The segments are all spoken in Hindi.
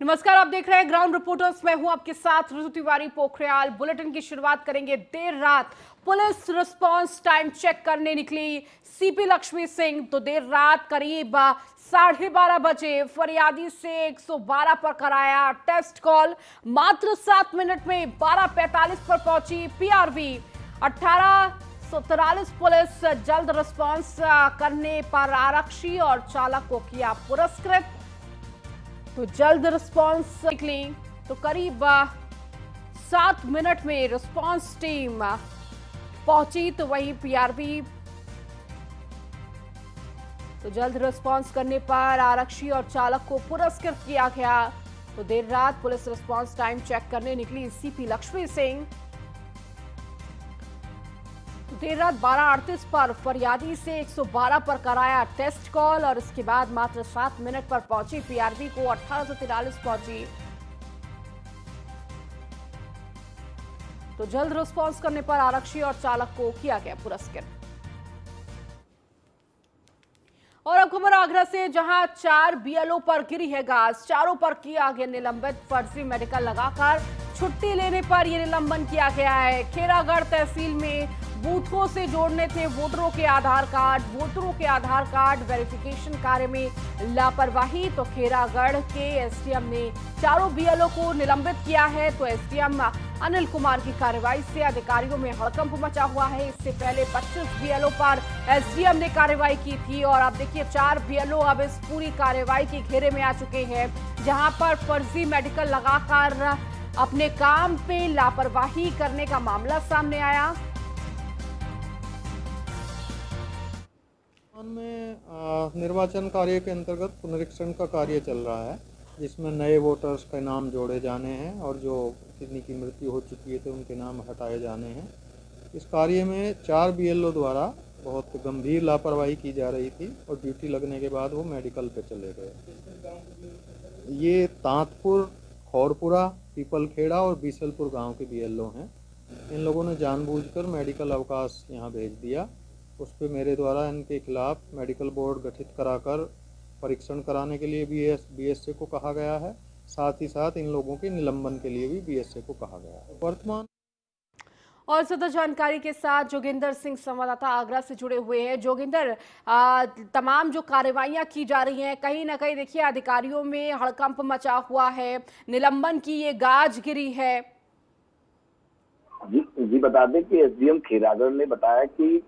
नमस्कार, आप देख रहे हैं ग्राउंड रिपोर्टर्स। मैं हूं आपके साथ ऋतु तिवारी पोखरियाल। बुलेटिन की शुरुआत करेंगे। देर रात पुलिस रिस्पांस टाइम चेक करने निकली सीपी लक्ष्मी सिंह। तो देर रात करीब 12:30 बजे फरियादी से 112 पर कराया टेस्ट कॉल। मात्र 7 मिनट में 12:45 पर पहुंची पीआरवी। 1843 पुलिस जल्द रिस्पांस करने पर आरक्षी और चालक को किया पुरस्कृत। तो जल्द रिस्पांस निकली तो करीब 7 मिनट में रिस्पांस टीम पहुंची। तो वहीं पीआरवी तो जल्द रिस्पांस करने पर आरक्षी और चालक को पुरस्कृत किया गया। तो देर रात पुलिस रिस्पांस टाइम चेक करने निकली सीपी लक्ष्मी सिंह। देर रात 12:38 पर फरियादी से 112 पर कराया टेस्ट कॉल और इसके बाद मात्र 7 मिनट पर पहुंची पीआरवी को 1843 पहुंची। तो जल्द रिस्पांस करने पर आरक्षी और चालक को किया गया पुरस्कृत। और अब खबर आगरा से, जहां 4 बीएलओ पर गिरी है गाज। चारों पर किया गया निलंबित। फर्जी मेडिकल लगाकर छुट्टी लेने पर यह निलंबन किया गया है। खेरागढ़ तहसील में बूथों से जोड़ने थे वोटरों के आधार कार्ड वेरिफिकेशन कार्य में लापरवाही। तो खेरागढ़ के एसडीएम ने चारों बीएलओ को निलंबित किया है। तो एसडीएम अनिल कुमार की कार्रवाई से अधिकारियों में हड़कंप मचा हुआ है। इससे पहले 25 बीएलओ पर एसडीएम ने कार्रवाई की थी और अब देखिए 4 बीएलओ अब इस पूरी कार्रवाई के घेरे में आ चुके हैं, जहां पर फर्जी मेडिकल लगाकर अपने काम पे लापरवाही करने का मामला सामने आया। में निर्वाचन कार्य के अंतर्गत पुनरीक्षण का कार्य चल रहा है, जिसमें नए वोटर्स के नाम जोड़े जाने हैं और जो किन्हीं की मृत्यु हो चुकी है तो उनके नाम हटाए जाने हैं। इस कार्य में 4 बीएलओ द्वारा बहुत गंभीर लापरवाही की जा रही थी और ड्यूटी लगने के बाद वो मेडिकल पे चले गए। ये तांतपुर, खौरपुरा, पीपलखेड़ा और बीसलपुर गांव के बीएलओ हैं। इन लोगों ने जानबूझकर मेडिकल अवकाश यहाँ भेज दिया। उस पर मेरे द्वारा इनके खिलाफ मेडिकल बोर्ड गठित कराकर परीक्षण कराने के लिए बीएसए को कहा गया है। साथ ही साथ इन लोगों के निलंबन के लिए भी बीएसए को कहा गया है। वर्तमान और ज्यादा जानकारी के साथ जोगिंदर सिंह संवाददाता आगरा से जुड़े हुए हैं। जोगिंदर, तमाम जो कार्रवाइयां की जा रही हैं, कहीं ना कहीं देखिए अधिकारियों में हड़कंप मचा हुआ है, निलंबन की ये गाज गिरी है। जी बता दें कि एसडीएम खेरागढ़ ने बताया कि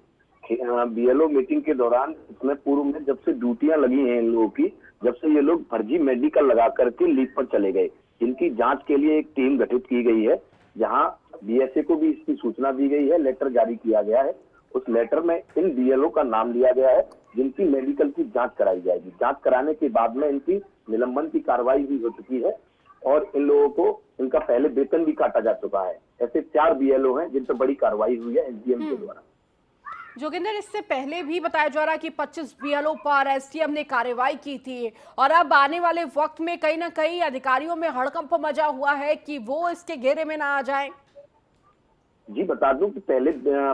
बीएलओ मीटिंग के दौरान इसमें पूर्व में जब से ड्यूटियां लगी हैं इन लोगों की, जब से ये लोग फर्जी मेडिकल लगा करके लीव पर चले गए, इनकी जांच के लिए एक टीम गठित की गई है, जहां बीएसए को भी इसकी सूचना दी गई है, लेटर जारी किया गया है। उस लेटर में इन बीएलओ का नाम लिया गया है जिनकी मेडिकल की जांच कराई जाएगी। जांच कराने के बाद में इनकी निलंबन की कार्रवाई भी हो चुकी है और इन लोगों को इनका पहले वेतन भी काटा जा चुका है। ऐसे 4 बीएलओ हैं जिन पर बड़ी कार्रवाई हुई है एसडीएम के द्वारा। जोगिंदर, इससे पहले भी बताया जा रहा है कि 25 बीएलओ पर एसडीएम ने कार्रवाई की थी और अब आने वाले वक्त में कहीं ना कहीं अधिकारियों में हड़कंप मचा हुआ है कि वो इसके घेरे में ना आ जाएं। जी बता दूं कि पहले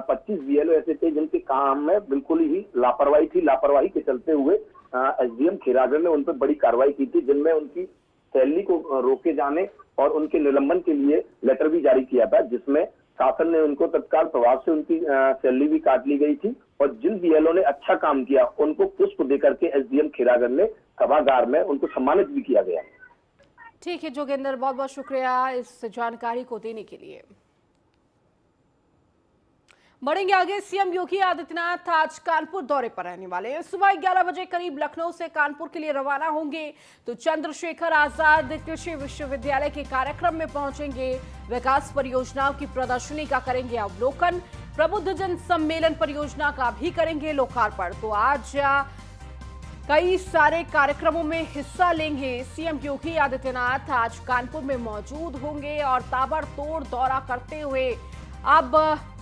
25 बीएलओ ऐसे थे जिनके काम में बिल्कुल ही लापरवाही थी। लापरवाही के चलते हुए एसडीएम खेरागढ़ ने उन पर बड़ी कार्रवाई की थी, जिनमें उनकी सैलरी को रोके जाने और उनके निलंबन के लिए लेटर भी जारी किया था, जिसमें शासन ने उनको तत्काल प्रभाव से उनकी सैलरी भी काट ली गई थी। और जिन बीएलओ ने अच्छा काम किया उनको पुष्प देकर के एसडीएम खेरागढ़ ने सभागार में उनको सम्मानित भी किया गया। ठीक है जोगिंदर, बहुत बहुत शुक्रिया इस जानकारी को देने के लिए। बढ़ेंगे आगे। सीएम योगी आदित्यनाथ आज कानपुर दौरे पर रहने वाले हैं। सुबह 11 बजे करीब लखनऊ से कानपुर के लिए रवाना होंगे। तो चंद्रशेखर आजाद कृषि विश्वविद्यालय के कार्यक्रम में पहुंचेंगे। विकास परियोजनाओं की प्रदर्शनी का करेंगे अवलोकन। प्रबुद्ध जन सम्मेलन परियोजना का भी करेंगे लोकार्पण। तो आज कई सारे कार्यक्रमों में हिस्सा लेंगे। सीएम योगी आदित्यनाथ आज कानपुर में मौजूद होंगे और ताबड़तोड़ दौरा करते हुए अब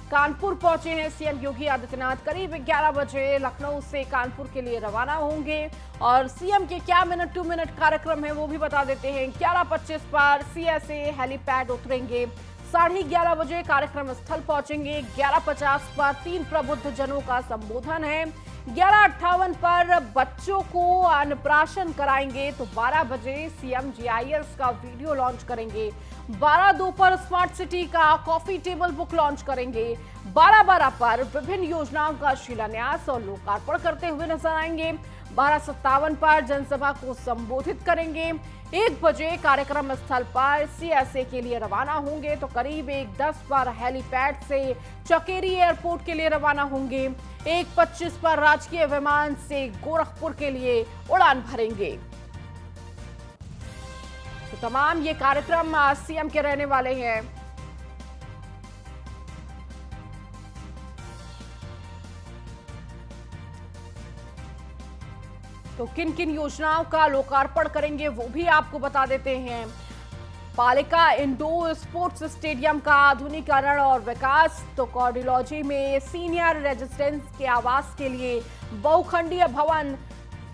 कानपुर पहुंचे हैं। सीएम योगी आदित्यनाथ करीब 11 बजे लखनऊ से कानपुर के लिए रवाना होंगे और सीएम के क्या मिनट टू मिनट कार्यक्रम है वो भी बता देते हैं। 11:25 पर सीएसए हेलीपैड उतरेंगे। 11:30 बजे कार्यक्रम स्थल पहुंचेंगे। 11:50 पर 3 प्रबुद्ध जनों का संबोधन है। 11:58 पर बच्चों को अन्नप्राशन कराएंगे तो 12 बजे सीएम जीआईएस का वीडियो लॉन्च करेंगे। 12:02 पर स्मार्ट सिटी का कॉफी टेबल बुक लॉन्च करेंगे। 12:12 पर विभिन्न योजनाओं का शिलान्यास और लोकार्पण करते हुए नजर आएंगे। 12:57 पर जनसभा को संबोधित करेंगे। 1 बजे कार्यक्रम स्थल पर सीएसए के लिए रवाना होंगे तो करीब 1:10 पर हेलीपैड से चकेरी एयरपोर्ट के लिए रवाना होंगे। 1:25 पर राजकीय विमान से गोरखपुर के लिए उड़ान भरेंगे। तो तमाम ये कार्यक्रम सीएम के रहने वाले हैं। तो किन किन योजनाओं का लोकार्पण करेंगे वो भी आपको बता देते हैं। पालिका इंडोर स्पोर्ट्स स्टेडियम का आधुनिकीकरण और विकास, तो कार्डियोलॉजी में सीनियर रेजिडेंस के आवास के लिए बहुखंडीय भवन,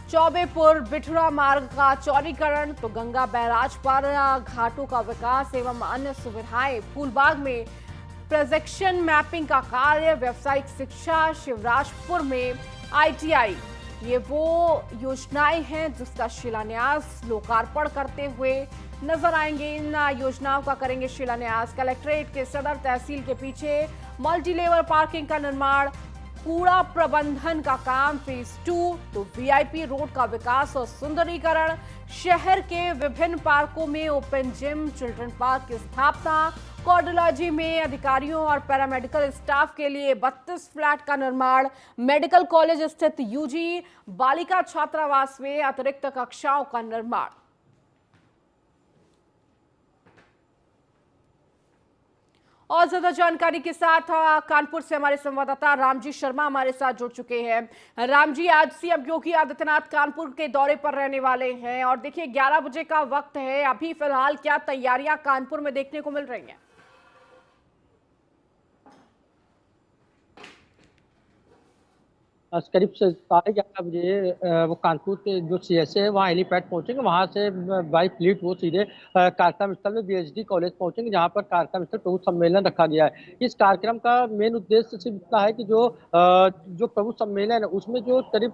चौबेपुर बिठुरा मार्ग का चौड़ीकरण, तो गंगा बैराज पर घाटों का विकास एवं अन्य सुविधाएं, फूलबाग में प्रोजेक्शन मैपिंग का कार्य, व्यावसायिक शिक्षा, शिवराजपुर में आईटीआई, ये वो योजनाएं हैं जिसका शिलान्यास लोकार्पण करते हुए नजर आएंगे। इन योजनाओं का करेंगे शिलान्यास। कलेक्ट्रेट के सदर तहसील के पीछे मल्टी लेवल पार्किंग का निर्माण, कूड़ा प्रबंधन का काम फेज 2, तो वीआईपी रोड का विकास और सुंदरीकरण, शहर के विभिन्न पार्कों में ओपन जिम, चिल्ड्रन पार्क की स्थापना, कार्डियोलॉजी में अधिकारियों और पैरामेडिकल स्टाफ के लिए 32 फ्लैट का निर्माण, मेडिकल कॉलेज स्थित यूजी बालिका छात्रावास में अतिरिक्त कक्षाओं का निर्माण। और ज्यादा जानकारी के साथ कानपुर से हमारे संवाददाता रामजी शर्मा हमारे साथ जुड़ चुके हैं। रामजी, आज सीएम योगी आदित्यनाथ कानपुर के दौरे पर रहने वाले हैं और देखिए 11 बजे का वक्त है। अभी फिलहाल क्या तैयारियां कानपुर में देखने को मिल रही हैं? करीब से 11:30 बजे वो कानपुर के जो सीएसए है वहाँ हेलीपैड पहुंचेंगे। वहां से बाई फ्लीट वो सीधे कार्यक्रम स्थल में बीएचडी कॉलेज पहुंचेंगे, जहां पर कार्यक्रम स्थल प्रबुद्ध सम्मेलन रखा गया है। इस कार्यक्रम का मेन उद्देश्य सिर्फ इतना है कि जो प्रबुद्ध सम्मेलन है उसमें जो करीब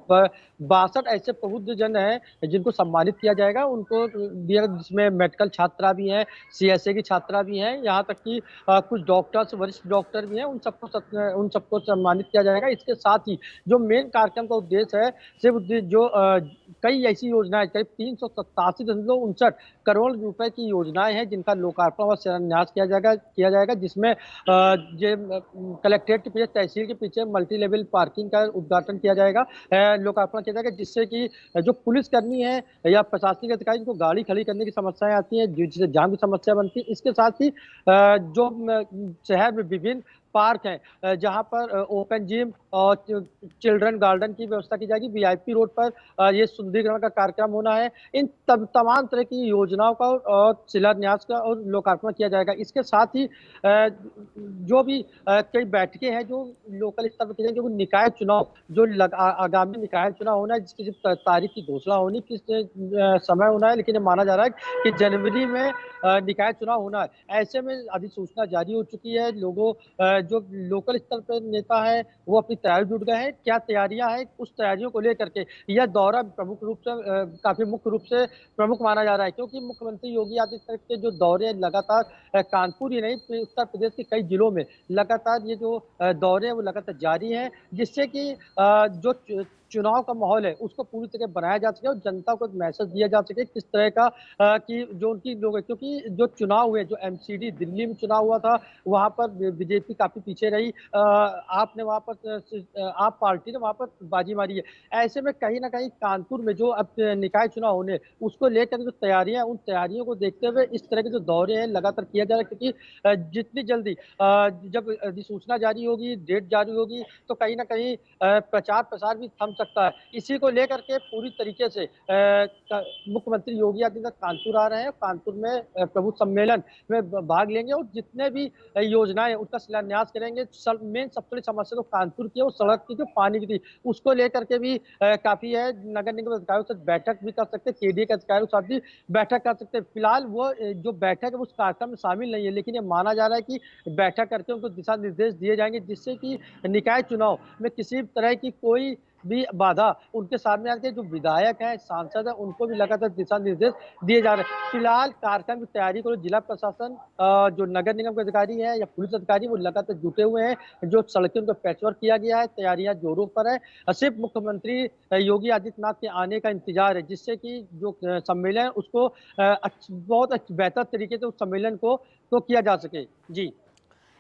62 ऐसे प्रबुद्ध जन हैं जिनको सम्मानित किया जाएगा, उनको दिया, जिसमें मेडिकल छात्रा भी हैं, सीएसए की छात्रा भी हैं, यहाँ तक कि कुछ डॉक्टर्स, वरिष्ठ डॉक्टर भी हैं, उन सबको सम्मानित किया जाएगा। इसके साथ ही जो मेन कार्यक्रम का उद्देश्य है, सिर्फ जो कई ऐसी योजनाएं, करीब 387.59 करोड़ रुपए की योजनाएं हैं जिनका लोकार्पण और शिलान्यास किया जाएगा, जिसमें कलेक्ट्रेट के पीछे, तहसील के पीछे मल्टी लेवल पार्किंग का उद्घाटन किया जाएगा, लोकार्पण किया जाएगा, जिससे कि जो पुलिसकर्मी है या प्रशासनिक अधिकारी जिनको गाड़ी खड़ी करने की समस्याएं आती हैं, जिससे जाम की समस्या बनती है, इसके साथ ही जो शहर में विभिन्न पार्क हैं जहां पर ओपन जिम और चिल्ड्रन गार्डन की व्यवस्था की जाएगी। वीआईपी रोड पर ये सुंदरीकरण का कार्यक्रम होना है। इन तमाम तरह की योजनाओं का और शिलान्यास का और लोकार्पण किया जाएगा। इसके साथ ही जो भी कई बैठकें हैं जो लोकल स्तर पर की जाएंगी, जो निकाय चुनाव, जो आगामी निकाय चुनाव होना है, जिसकी तारीख की घोषणा होनी, किस समय होना है, लेकिन ये माना जा रहा है कि जनवरी में निकाय चुनाव होना है। ऐसे में अधिसूचना जारी हो चुकी है। लोगों जो लोकल स्तर पर नेता है वो अपनी तैयारी जुट गए हैं। क्या तैयारियां हैं, उस तैयारियों को लेकर के यह दौरा प्रमुख रूप से काफी मुख्य रूप से प्रमुख माना जा रहा है, क्योंकि मुख्यमंत्री योगी आदित्यनाथ के जो दौरे लगातार कानपुर ही नहीं, उत्तर प्रदेश के कई जिलों में लगातार ये जो दौरे हैं वो लगातार जारी हैं, जिससे कि जो चुनाव का माहौल है उसको पूरी तरह बनाया जा सके और जनता को एक मैसेज दिया जा सके किस तरह का कि जो उनकी लोग, क्योंकि जो चुनाव हुए, जो एमसीडी दिल्ली में चुनाव हुआ था, वहां पर बीजेपी काफी पीछे रही, आपने वहां पर आप पार्टी ने वहां पर बाजी मारी है। ऐसे में कहीं ना कहीं कानपुर में जो अब निकाय चुनाव होने, उसको लेकर जो तैयारियां हैं, उन तैयारियों को देखते हुए इस तरह के जो दौरे हैं लगातार किया जा रहा है, क्योंकि जितनी जल्दी जब अधिसूचना जारी होगी, डेट जारी होगी, तो कहीं ना कहीं प्रचार प्रसार भी थम सकता है। इसी को लेकर के पूरी तरीके से मुख्यमंत्री योगी आदित्यनाथ कानपुर आ रहे हैं। कानपुर में प्रबुद्ध सम्मेलन में भाग लेंगे और जितने भी योजनाएं उसका शिलान्यास करेंगे। मेन सबसे बड़ी समस्या तो कानपुर की है, वो सड़क की, जो पानी की थी, उसको लेकर के भी काफी है। नगर निगम अधिकारियों से बैठक भी कर सकते हैं, केडीए के अधिकारियों के साथ भी बैठक कर सकते हैं। फिलहाल वो जो बैठक है उस कार्यक्रम में शामिल नहीं है, लेकिन ये माना जा रहा है कि बैठक करके उनको दिशा निर्देश दिए जाएंगे, जिससे कि निकाय चुनाव में किसी तरह की कोई भी बाधा उनके सामने आती है। जो विधायक हैं, सांसद हैं, उनको भी लगातार दिशा निर्देश दिए जा रहे हैं। फिलहाल कार्यक्रम की तैयारी को जिला प्रशासन, जो नगर निगम के अधिकारी हैं या पुलिस अधिकारी, वो लगातार जुटे हुए हैं। जो सड़कें उनको पैचवर्क किया गया है, तैयारियां जोरों पर है। सिर्फ मुख्यमंत्री योगी आदित्यनाथ के आने का इंतजार है, जिससे कि जो सम्मेलन है उसको बहुत बेहतर तरीके से उस सम्मेलन को तो किया जा सके। जी।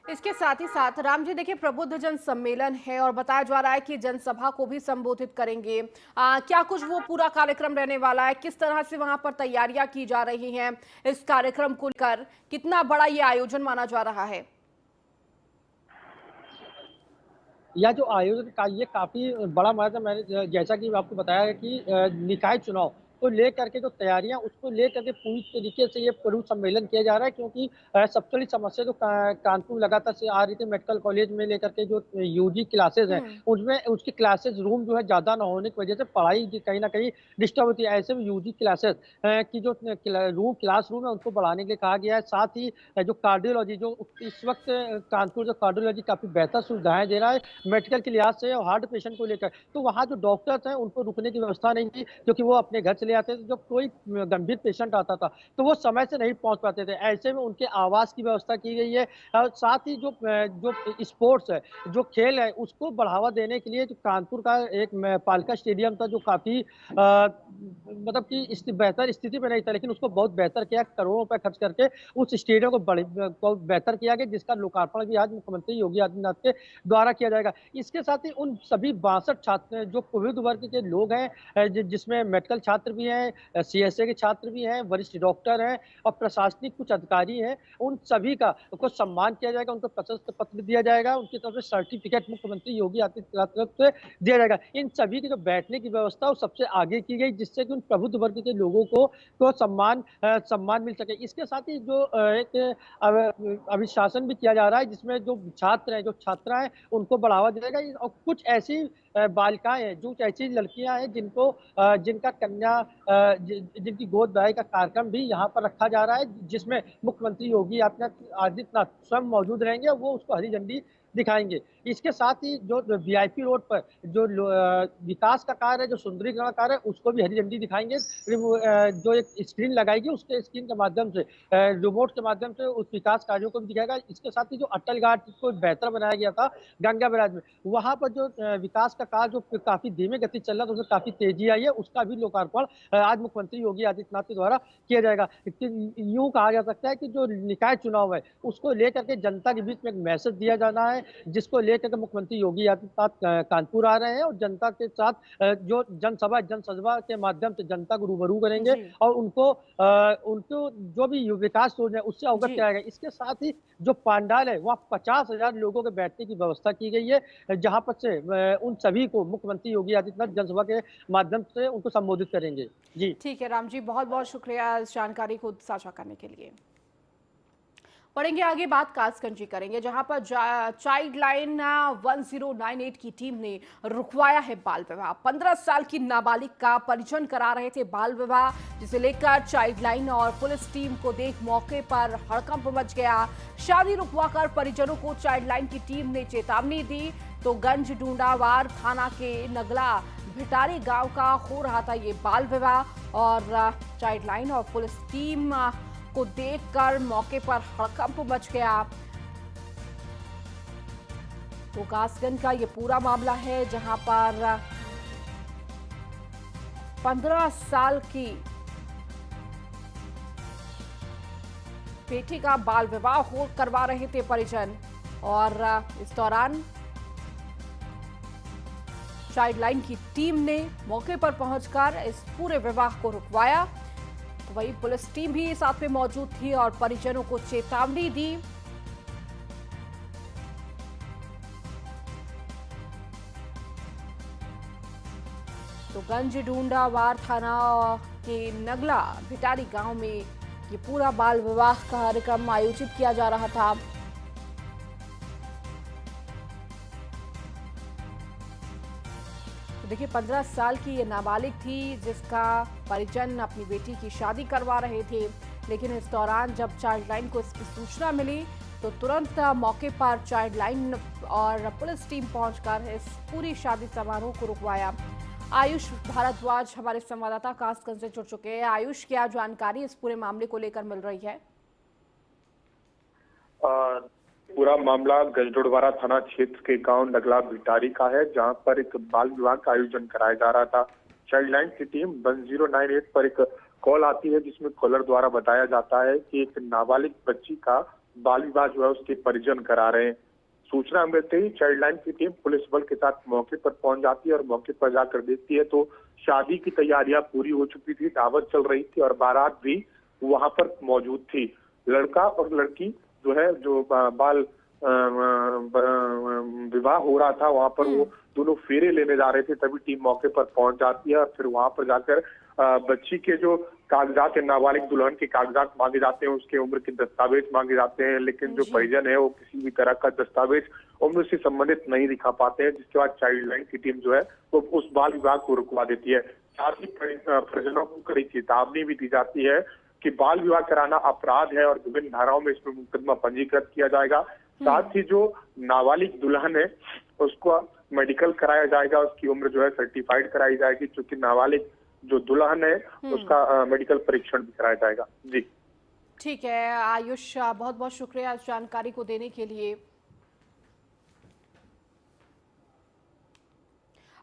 इसके साथ ही साथ राम जी देखिए, प्रबुद्ध जन सम्मेलन है और बताया जा रहा है कि जनसभा को भी संबोधित करेंगे। क्या कुछ वो पूरा कार्यक्रम रहने वाला है, किस तरह से वहां पर तैयारियां की जा रही हैं इस कार्यक्रम को लेकर, कितना बड़ा ये आयोजन माना जा रहा है? यह जो आयोजन का ये काफी बड़ा माना, मैंने जैसा कि आपको बताया है कि निकाय चुनाव को लेकर के जो तैयारियां, उसको लेकर के पूरी तरीके से ये प्रमुख सम्मेलन किया जा रहा है। क्योंकि सबसे बड़ी समस्या जो कानपुर लगातार से आ रही थी, मेडिकल कॉलेज में लेकर के जो यूजी क्लासेस हैं, उनमें उसकी क्लासेस रूम जो है ज्यादा ना होने की वजह से पढ़ाई कहीं ना कहीं डिस्टर्ब होती है। ऐसे में यूजी क्लासेस की जो क्लास रूम है उनको बढ़ाने के लिए कहा गया है। साथ ही जो कार्डियोलॉजी, जो इस वक्त कानपुर जो कार्डियोलॉजी काफी बेहतर सुविधाएं दे रहा है मेडिकल के लिहाज से, और हार्ट पेशेंट को लेकर, तो वहाँ जो डॉक्टर्स हैं उनको रुकने की व्यवस्था नहीं थी, क्योंकि वो अपने घर चले आते थे। जब कोई गंभीर पेशेंट आता था तो वो समय से नहीं पहुंच पाते थे। ऐसे में उनके आवास की व्यवस्था की गई है। और साथ ही जो जो स्पोर्ट्स है, जो खेल है, उसको बढ़ावा देने के लिए जो कानपुर का एक पालिका स्टेडियम था, जो काफी मतलब कि बेहतर स्थिति में नहीं था, लेकिन उसको बहुत बेहतर किया, करोड़ों रुपए खर्च करके उस स्टेडियम को बेहतर किया गया, जिसका लोकार्पण भी आज मुख्यमंत्री योगी आदित्यनाथ के द्वारा किया जाएगा। इसके साथ ही उन सभी 62 छात्र जो कोविड वर्ग के लोग हैं, जिसमें मेडिकल छात्र भी हैं, सीएसए के छात्र भी हैं, वरिष्ठ डॉक्टर हैं और प्रशासनिक कुछ अधिकारी हैं, उन सभी का को सम्मान किया जाएगा, उनको प्रशस्ति पत्र दिया जाएगा, उनकी तरफ से सर्टिफिकेट मुख्यमंत्री योगी आदित्यनाथ की तरफ से दिया जाएगा। इन सभी की जो बैठने की व्यवस्था वो सबसे आगे की गई, जिससे कि उन प्रबुद्ध वर्ग के लोगों को सम्मान मिल सके। इसके साथ ही जो एक अभिशासन भी किया जा रहा है, जिसमें जो छात्र हैं, जो छात्रा हैं, उनको बढ़ावा दिया जाएगा। और कुछ ऐसी बालिकाएं हैं, जो ऐसी लड़कियां हैं जिनका जिनकी गोद भराई का कार्यक्रम भी यहाँ पर रखा जा रहा है, जिसमें मुख्यमंत्री योगी आदित्यनाथ स्वयं मौजूद रहेंगे और वो उसको हरी झंडी दिखाएंगे। इसके साथ ही जो वीआईपी रोड पर जो विकास का कार्य है, जो सुंदरीकरण कार्य है, उसको भी हरी झंडी दिखाएंगे। जो एक स्क्रीन लगाएगी, उसके स्क्रीन के माध्यम से, रिमोट के माध्यम से उस विकास कार्यों को भी दिखाएगा। इसके साथ ही जो अटल घाट को बेहतर बनाया गया था गंगा बैराज में, वहां पर जो विकास का कार्य जो काफी धीमे गति चल रहा था, उसमें काफी तेजी आई है, उसका भी लोकार्पण आज मुख्यमंत्री योगी आदित्यनाथ के द्वारा किया जाएगा। यूं कहा जा सकता है कि जो निकाय चुनाव है, उसको लेकर के जनता के बीच में एक मैसेज दिया जाना है, जिसको लेकर के मुख्यमंत्री योगी आदित्यनाथ कानपुर आ रहे हैं और जनता के साथ जो जनसभा के माध्यम से जनता को रूबरू करेंगे और उनको जो भी विकास योजना है उससे अवगत कराएगा। इसके साथ ही जो पंडाल है, वहाँ 50,000 लोगों के बैठने की व्यवस्था की गई है, जहां पर से उन सभी को मुख्यमंत्री योगी आदित्यनाथ जनसभा के माध्यम से उनको संबोधित करेंगे। जी ठीक है राम जी, बहुत बहुत शुक्रिया इस जानकारी को साझा करने के लिए। पढ़ेंगे आगे, बात कासगंज की करेंगे, जहां पर चाइल्ड लाइन 1098 की टीम ने रुकवाया है बाल विवाह। 15 साल की नाबालिग का परिजन करा रहे थे बाल विवाह, जिसे लेकर चाइल्ड लाइन और पुलिस टीम को देख मौके पर हड़कंप मच गया। शादी रुकवाकर परिजनों को चाइल्ड लाइन की टीम ने चेतावनी दी तो गंज डूंडावार थाना के नगला भिटारी गांव का हो रहा था ये बाल विवाह, और चाइल्ड लाइन और पुलिस टीम को देखकर मौके पर हड़कंप मच गया। तो कासगंज का ये पूरा मामला है, जहां पर 15 साल की बेटी का बाल विवाह करवा रहे थे परिजन, और इस दौरान चाइल्ड लाइन की टीम ने मौके पर पहुंचकर इस पूरे विवाह को रुकवाया। तो वही पुलिस टीम भी साथ में मौजूद थी और परिजनों को चेतावनी दी। तो गंज डूंडावार थाना के नगला भिटारी गांव में ये पूरा बाल विवाह कार्यक्रम आयोजित किया जा रहा था। तो देखिए, 15 साल की ये नाबालिग थी, जिसका परिजन अपनी बेटी की शादी करवा रहे थे, लेकिन इस दौरान जब चाइल्ड लाइन को इसकी सूचना मिली तो तुरंत मौके पर चाइल्ड लाइन और पुलिस टीम पहुंचकर इस पूरी शादी समारोह को रुकवाया। आयुष भारद्वाज हमारे संवाददाता कासगंज से जुड़ चुके हैं। आयुष, क्या जानकारी इस पूरे मामले को लेकर मिल रही है? पूरा मामला गजडोड़वारा थाना क्षेत्र के गांव नगला भिटारी का है, जहां पर एक बाल विवाह का आयोजन कराया जा रहा था। चाइल्ड लाइन की टीम 1098 पर एक कॉल आती है, जिसमें कॉलर द्वारा बताया जाता है कि एक नाबालिग बच्ची का बाल विवाह जो है उसके परिजन करा रहे हैं। सूचना मिलते ही चाइल्ड लाइन की टीम पुलिस बल के साथ मौके पर पहुंच जाती है और मौके पर जाकर देखती है तो शादी की तैयारियां पूरी हो चुकी थी, दावत चल रही थी और बारात भी वहां पर मौजूद थी। लड़का और लड़की जो बाल विवाह हो रहा था, वहां पर वो दोनों फेरे लेने जा रहे थे, तभी टीम मौके पर पहुंच जाती है और फिर वहां पर जाकर बच्ची के जो कागजात है, नाबालिग दुल्हन के कागजात मांगे जाते हैं, उसके उम्र के दस्तावेज मांगे जाते हैं, लेकिन जो परिजन है वो किसी भी तरह का दस्तावेज उम्र से संबंधित नहीं दिखा पाते हैं, जिसके बाद चाइल्ड लाइन की टीम जो है वो उस बाल विवाह को रुकवा देती है। साथ ही परिजनों को कड़ी चेतावनी भी दी जाती है कि बाल विवाह कराना अपराध है और विभिन्न धाराओं में इसमें मुकदमा पंजीकृत किया जाएगा। साथ ही जो नाबालिग दुल्हन है उसको मेडिकल कराया जाएगा, उसकी उम्र जो है सर्टिफाइड कराई जाएगी, क्योंकि नाबालिग जो दुल्हन है उसका मेडिकल परीक्षण भी कराया जाएगा। जी ठीक है आयुष, बहुत बहुत शुक्रिया इस जानकारी को देने के लिए।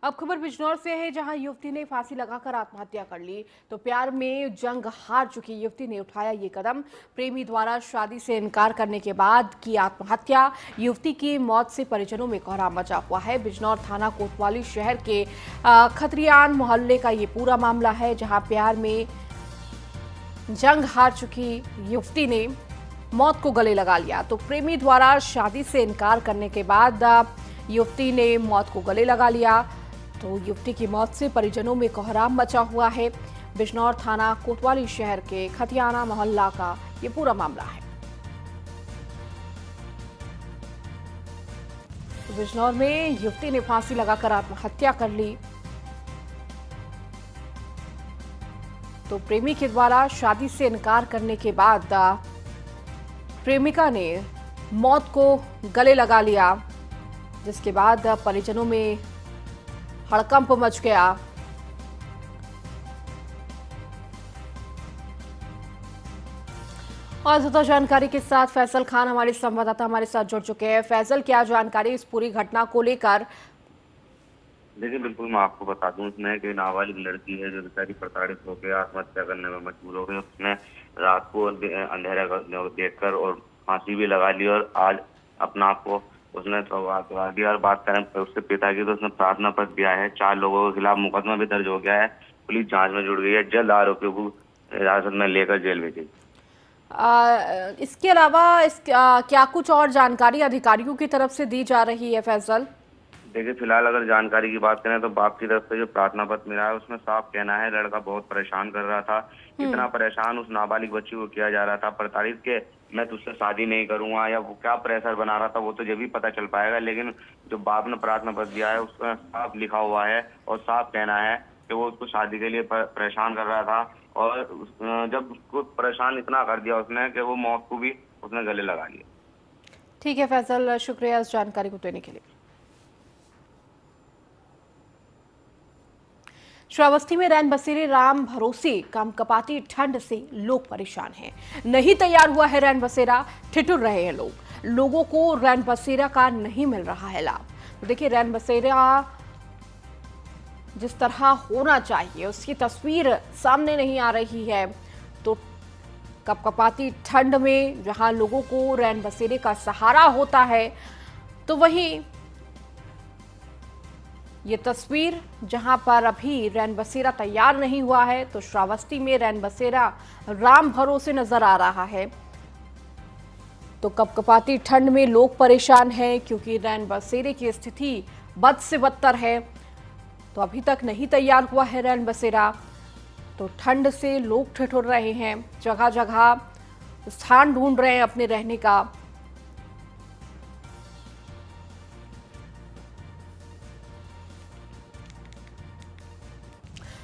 अब खबर बिजनौर से है, जहां युवती ने फांसी लगाकर आत्महत्या कर ली। तो प्यार में जंग हार चुकी युवती ने उठाया ये कदम। प्रेमी द्वारा शादी से इनकार करने के बाद की आत्महत्या। युवती की मौत से परिजनों में कोहराम मचा हुआ है। बिजनौर थाना कोतवाली शहर के खतरियान मोहल्ले का ये पूरा मामला है, जहां प्यार में जंग हार चुकी युवती ने मौत को गले लगा लिया। तो प्रेमी द्वारा शादी से इनकार करने के बाद युवती ने मौत को गले लगा लिया। तो युवती की मौत से परिजनों में कोहराम मचा हुआ है। बिजनौर थाना कोतवाली शहर के खतियाना मोहल्ला का ये पूरा मामला है। तो बिजनौर में युवती ने फांसी लगाकर आत्महत्या कर ली। तो प्रेमी के द्वारा शादी से इनकार करने के बाद प्रेमिका ने मौत को गले लगा लिया, जिसके बाद परिजनों में हड़कंप मच गया। और ज्यादा जानकारी के साथ फैसल खान हमारे संवाददाता हमारे साथ जुड़ चुके हैं। फैसल, क्या जानकारी इस पूरी घटना को लेकर? देखिए, बिल्कुल मैं आपको बता दूं, इसमें कि नाबालिग लड़की है जो बेचारी प्रताड़ित होकर आत्महत्या करने में मजबूर हो गई। उसने रात को अंधेरा देखकर और फांसी भी लगा ली और आज अपना आप को उसने लगा दिया। और बात करें उसके पिता की तो उसने प्रार्थना पत्र दिया है। 4 लोगों के खिलाफ मुकदमा भी दर्ज हो गया है। पुलिस जांच में जुड़ गई है। जल्द आरोपियों को हिरासत में लेकर जेल भेजेगी। इसके अलावा क्या कुछ और जानकारी अधिकारियों की तरफ से दी जा रही है फैसल? देखिए, फिलहाल अगर जानकारी की बात करें तो बाप की तरफ से जो प्रार्थना पत्र मिला है उसमें साफ कहना है लड़का बहुत परेशान कर रहा था। इतना परेशान उस नाबालिग बच्ची को किया जा रहा था, प्रताड़ित के मैं तुझसे शादी नहीं करूंगा, या वो क्या प्रेशर बना रहा था वो तो जब भी पता चल पाएगा। लेकिन जो बाप ने प्रार्थना पत्र दिया है उसमें साफ लिखा हुआ है और साफ कहना है कि वो उसको शादी के लिए परेशान कर रहा था। और जब उसको परेशान इतना कर दिया उसने कि वो मौत को भी उसने गले लगा लिया। ठीक है फैसल, शुक्रिया इस जानकारी को देने के लिए। श्रावस्ती में रैन बसेरे राम भरोसे कंपकपाती ठंड से लोग परेशान हैं। नहीं तैयार हुआ है रैन बसेरा, ठिठुर रहे हैं लोग। लोगों को रैन बसेरा का नहीं मिल रहा है लाभ। तो देखिए, रैन बसेरा जिस तरह होना चाहिए उसकी तस्वीर सामने नहीं आ रही है। तो कंपकपाती ठंड में जहां लोगों को रैन बसेरे का सहारा होता है, तो वहीं ये तस्वीर जहां पर अभी रैन बसेरा तैयार नहीं हुआ है, तो श्रावस्ती में रैन बसेरा राम भरोसे नजर आ रहा है। तो कंपकपाती ठंड में लोग परेशान हैं क्योंकि रैन बसेरे की स्थिति बद से बदतर है। तो अभी तक नहीं तैयार हुआ है रैन बसेरा, तो ठंड से लोग ठिठुर रहे हैं, जगह जगह स्थान ढूंढ रहे हैं अपने रहने का।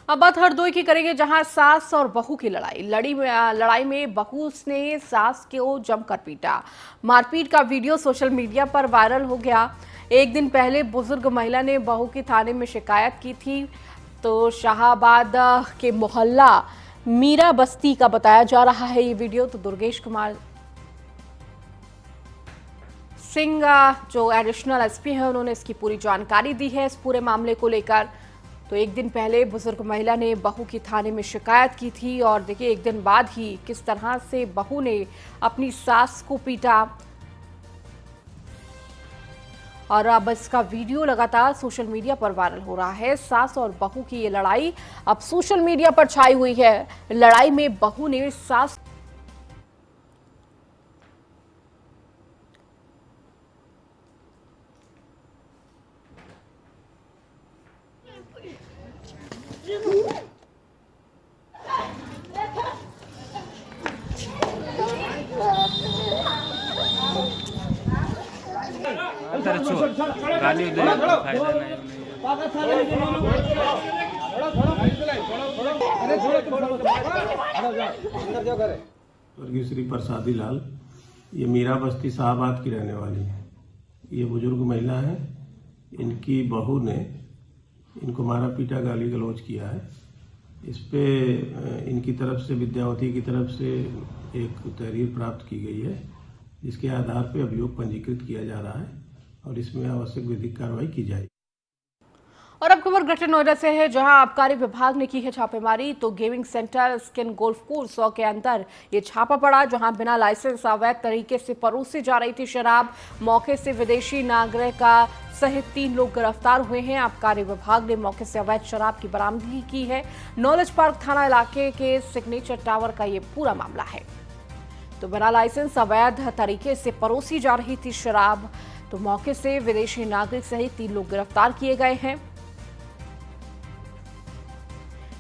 अब बात हरदोई की करेंगे, जहां सास और बहू की लड़ाई में बहू ने सास को जमकर पीटा। मारपीट का वीडियो सोशल मीडिया पर वायरल हो गया। एक दिन पहले बुजुर्ग महिला ने बहू की थाने में शिकायत की थी। तो शाहाबाद के मोहल्ला मीरा बस्ती का बताया जा रहा है ये वीडियो। तो दुर्गेश कुमार सिंह जो एडिशनल एसपी है, उन्होंने इसकी पूरी जानकारी दी है इस पूरे मामले को लेकर। तो एक दिन पहले बुजुर्ग महिला ने बहू की थाने में शिकायत की थी और देखिए एक दिन बाद ही किस तरह से बहू ने अपनी सास को पीटा। और अब इसका वीडियो लगातार सोशल मीडिया पर वायरल हो रहा है। सास और बहू की ये लड़ाई अब सोशल मीडिया पर छाई हुई है। लड़ाई में बहू ने सास गाली दे फायदा नहीं। स्वर्गीय श्री प्रसादी लाल, ये मीरा बस्ती शाहबाद की रहने वाली है। ये बुजुर्ग महिला है। इनकी बहू ने इनको मारा पीटा गाली गलौज किया है। इस पे इनकी तरफ से विद्यावती की तरफ से एक तहरीर प्राप्त की गई है, जिसके आधार पर अभियोग पंजीकृत किया जा रहा है और इसमें आवश्यक विधिक कार्रवाई की जाएगी। और अब खबर ग्रेटर नोएडा से है, जहां आबकारी विभाग ने की है छापेमारी। तो gaming centre skin golf course के अंदर ये छापा पड़ा, जहां बिना लाइसेंस अवैध तरीके से परोसी जा रही थी शराब। मौके से विदेशी नागरिक सहित 3 लोग गिरफ्तार हुए हैं। आबकारी विभाग ने मौके से अवैध शराब की बरामदगी की है। नॉलेज पार्क थाना इलाके के सिग्नेचर टावर का ये पूरा मामला है। तो बिना लाइसेंस अवैध तरीके से परोसी जा रही थी शराब। तो मौके से विदेशी नागरिक सहित 3 लोग गिरफ्तार किए गए हैं।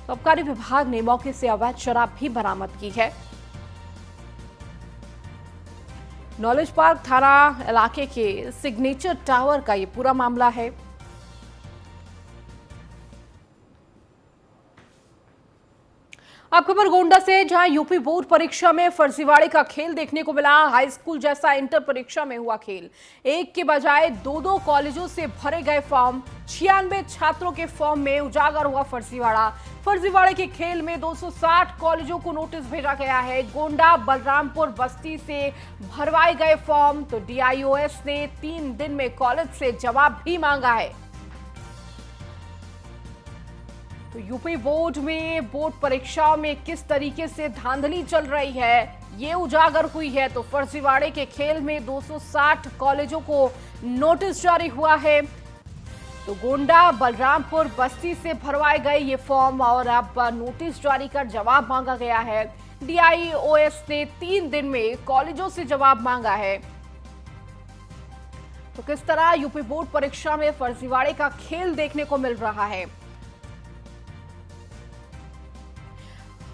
तो आबकारी विभाग ने मौके से अवैध शराब भी बरामद की है। नॉलेज पार्क थाना इलाके के सिग्नेचर टावर का ये पूरा मामला है। अब खबर गोंडा से, जहां यूपी बोर्ड परीक्षा में फर्जीवाड़े का खेल देखने को मिला। हाई स्कूल जैसा इंटर परीक्षा में हुआ खेल। एक के बजाय 2 कॉलेजों से भरे गए फॉर्म। 96 छात्रों के फॉर्म में उजागर हुआ फर्जीवाड़ा। फर्जीवाड़े के खेल में 260 कॉलेजों को नोटिस भेजा गया है। गोंडा, बलरामपुर, बस्ती से भरवाए गए फॉर्म। तो DIOS ने 3 दिन में कॉलेज से जवाब भी मांगा है। तो यूपी बोर्ड में बोर्ड परीक्षाओं में किस तरीके से धांधली चल रही है, ये उजागर हुई है। तो फर्जीवाड़े के खेल में 260 कॉलेजों को नोटिस जारी हुआ है। तो गोंडा, बलरामपुर, बस्ती से भरवाए गए ये फॉर्म और अब नोटिस जारी कर जवाब मांगा गया है। DIOS ने 3 दिन में कॉलेजों से जवाब मांगा है। तो किस तरह यूपी बोर्ड परीक्षा में फर्जीवाड़े का खेल देखने को मिल रहा है।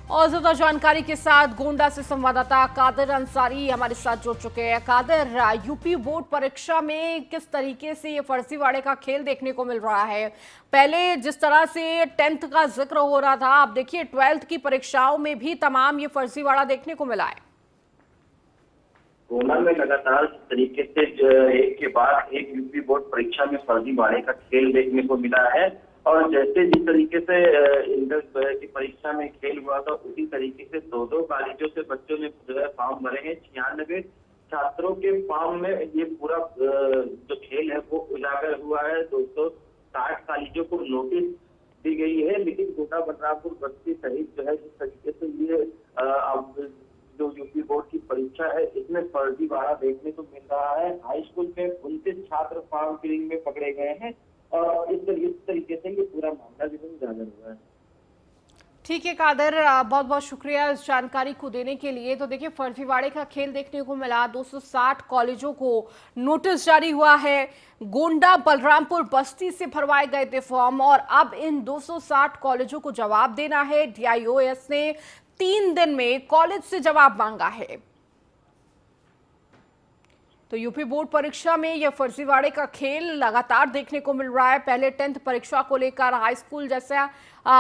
और ज्यादा जानकारी के साथ गोंडा से संवाददाता कादिर अंसारी हमारे साथ जुड़ चुके हैं। कादिर, यूपी बोर्ड परीक्षा में किस तरीके से ये फर्जीवाड़े का खेल देखने को मिल रहा है? पहले जिस तरह से 10th का जिक्र हो रहा था, अब देखिए 12th की परीक्षाओं में भी तमाम ये फर्जीवाड़ा देखने को मिला है। गोंडा में लगातार जिस तरीके से एक के बाद एक यूपी बोर्ड परीक्षा में फर्जीवाड़े का खेल देखने को मिला है और जैसे जिस तरीके से इंटर की परीक्षा में खेल हुआ था, उसी तरीके से 2 कॉलेजों से बच्चों ने जो है फॉर्म भरे हैं। 96 छात्रों के फॉर्म में ये पूरा जो खेल है वो उजागर हुआ है। 260 कॉलेजों को नोटिस दी गई है, लेकिन गोंडा, बलरामपुर, बस्ती सहित जो है जिस तरीके से ये अब जो यूपी बोर्ड की परीक्षा है, इसमें फर्जीवाड़ा देखने को मिल रहा है। हाई स्कूल में 29 छात्र फॉर्म फिलिंग में पकड़े गए हैं और इस तरीके से ये पूरा मामला जो है उजागर हुआ है। ठीक है कादिर, बहुत बहुत शुक्रिया इस जानकारी को देने के लिए। तो देखिए फर्जीवाड़े का खेल देखने को मिला। 260 कॉलेजों को नोटिस जारी हुआ है। गोंडा, बलरामपुर, बस्ती से भरवाए गए थे फॉर्म और अब इन 260 कॉलेजों को जवाब देना है। DIOS ने 3 दिन में कॉलेज से जवाब मांगा है। तो यूपी बोर्ड परीक्षा में यह फर्जीवाड़े का खेल लगातार देखने को मिल रहा है। पहले 10th परीक्षा को लेकर हाई स्कूल जैसा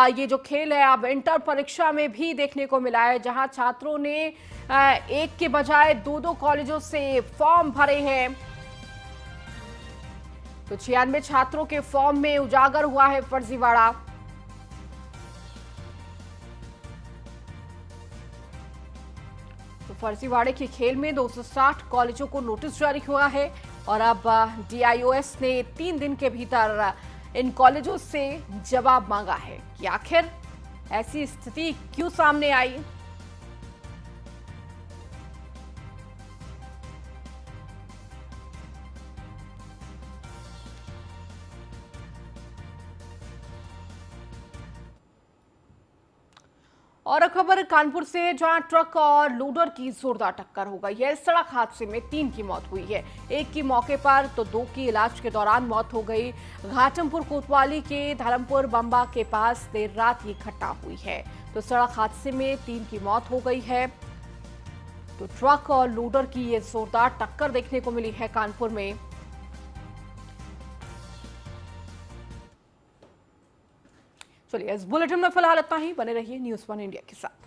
ये जो खेल है अब इंटर परीक्षा में भी देखने को मिला है, जहां छात्रों ने एक के बजाय दो कॉलेजों से फॉर्म भरे हैं। तो 96 छात्रों के फॉर्म में उजागर हुआ है फर्जीवाड़ा। तो फर्जीवाड़े के खेल में 260 कॉलेजों को नोटिस जारी हुआ है और अब DIOS ने 3 दिन के भीतर इन कॉलेजों से जवाब मांगा है कि आखिर ऐसी स्थिति क्यों सामने आई। और खबर कानपुर से, जहां ट्रक और लोडर की जोरदार टक्कर हो गई है। सड़क हादसे में 3 की मौत हुई है, एक की मौके पर तो 2 की इलाज के दौरान मौत हो गई। घाटमपुर कोतवाली के धर्मपुर बंबा के पास देर रात ये घटना हुई है। तो सड़क हादसे में 3 की मौत हो गई है। तो ट्रक और लोडर की ये जोरदार टक्कर देखने को मिली है कानपुर में। चलिए, इस बुलेटिन में फिलहाल इतना ही। बने रहिए न्यूज़ 1 इंडिया के साथ।